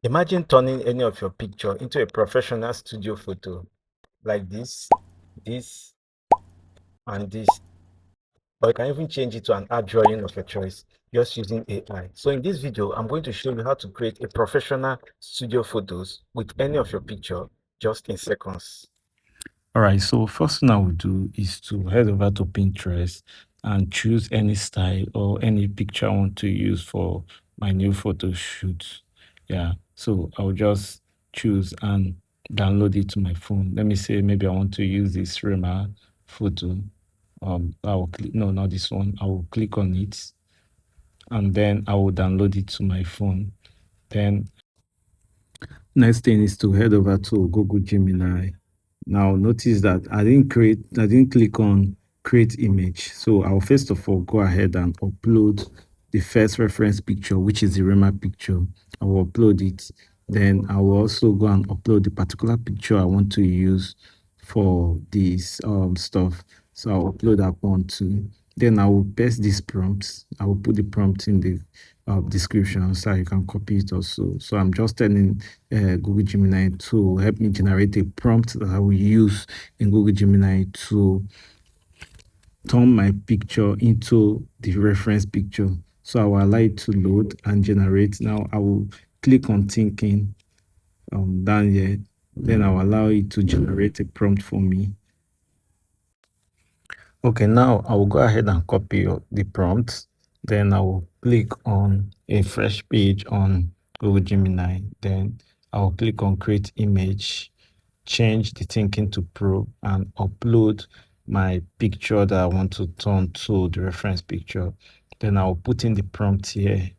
Imagine turning any of your picture into a professional studio photo like this, and this. Or you can even change it to an art drawing of your choice just using AI. So in this video, I'm going to show you how to create a professional studio photos with any of your picture just in seconds. All right, so first thing I will do is to head over to Pinterest and choose any style or any picture I want to use for my new photo shoot. Yeah, so I'll just choose and download it to my phone. Let me say maybe I want to use this Rema photo. I will click, no, not this one. I will click on it and then I will download it to my phone. Then next thing is to head over to Google Gemini. Now notice that I didn't click on create image. So I'll first of all go ahead and upload the first reference picture, which is the Rema picture. I will upload it. Then I will also go and upload the particular picture I want to use for this stuff. So I'll upload that one too. Then I will paste these prompts. I will put the prompt in the description so you can copy it also. So I'm just telling Google Gemini to help me generate a prompt that I will use in Google Gemini to turn my picture into the reference picture. So I will allow it to load and generate. Now I will click on thinking down here. Then I'll allow it to generate a prompt for me. Okay, now I will go ahead and copy the prompt. Then I will click on a fresh page on Google Gemini. Then I will click on create image, change the thinking to pro, and upload my picture that I want to turn to the reference picture. Then I will put in the prompt here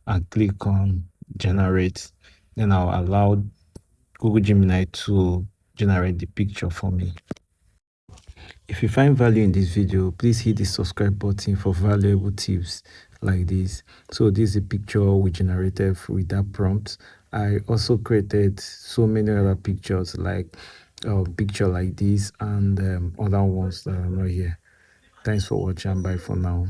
and click on generate. Then I'll allow Google Gemini to generate the picture for me. If you find value in this video, please hit the subscribe button for valuable tips like this. So this is a picture we generated with that prompt. I also created so many other pictures like picture like this and other ones that are not here. Thanks for watching. Bye for now.